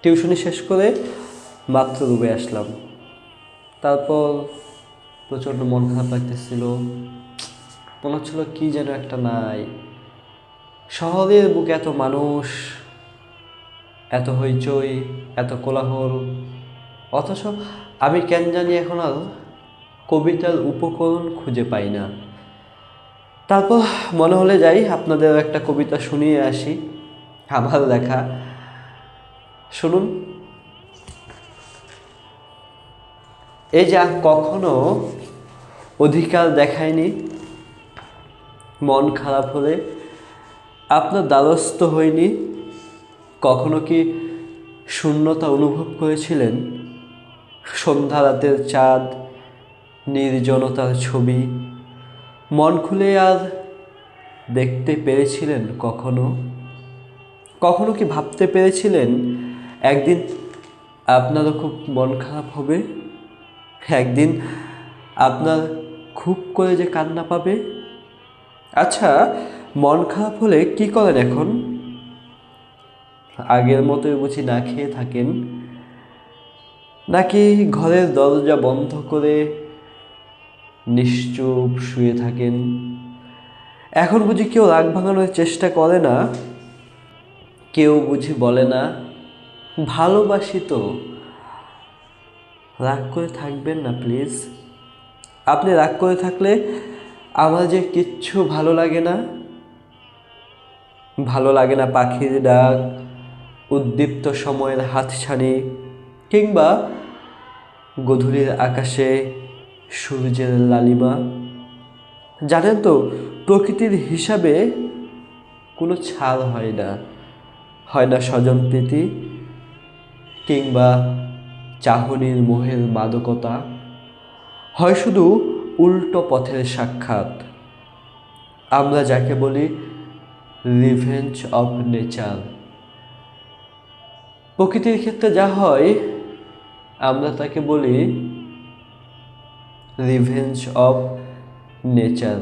টিউশনি শেষ করে মাত্র রুমে আসলাম। তারপর প্রচণ্ড মন খারাপ লাগতেছিল, মনে হচ্ছিল কী যেন একটা নাই। শহরের বুকে এত মানুষ, এত হইচই, এত কোলাহল, অথচ আমি কেন জানি এখন আর কবিতার উপকরণ খুঁজে পাই না। তারপর মনে হলে যাই আপনাদের একটা কবিতা শুনিয়ে আসি, আমার লেখা। শুনুন। এই যা কখনো অধিকার দেখায়নি, মন খারাপ হলে আপনার দ্বারস্থ হয়নি। কখনো কি শূন্যতা অনুভব করেছিলেন? সন্ধ্যা রাতের চাঁদ, নির্জনতার ছবি মন খুলে আর দেখতে পেরেছিলেন কখনো? কখনো কি ভাবতে পেরেছিলেন একদিন আপনারও খুব মন খারাপ হবে, একদিন আপনার খুব করে যে কান্না পাবে? আচ্ছা, মন খারাপ হলে কি করেন এখন? আগের মতোই বুঝি না খেয়ে থাকেন, নাকি ঘরের দরজা বন্ধ করে নিশ্চুপ শুয়ে থাকেন? এখন বুঝি কেউ রাগ ভাঙানোর চেষ্টা করে না? কেউ বুঝি বলে না ভালোবাসি তো? রাগ করে থাকবেন না প্লিজ। আপনি রাগ করে থাকলে আমার যে কিচ্ছু ভালো লাগে না। ভালো লাগে না পাখির ডাক, উদ্দীপ্ত সময়ের হাতছানি, কিংবা গধূলির আকাশে সূর্যের লালিমা। জানেন তো, প্রকৃতির হিসাবে কোনো ছাড় হয় না, হয় না স্বজনপ্রীতি কিংবা চাহনির মোহের মাদকতা, হয় শুধু উল্টো পথের সাক্ষাৎ। আমরা যাকে বলি রিভেঞ্জ অফ নেচার। প্রকৃতির ক্ষেত্রে যা হয় আমরা তাকে বলি রিভেঞ্জ অফ নেচার।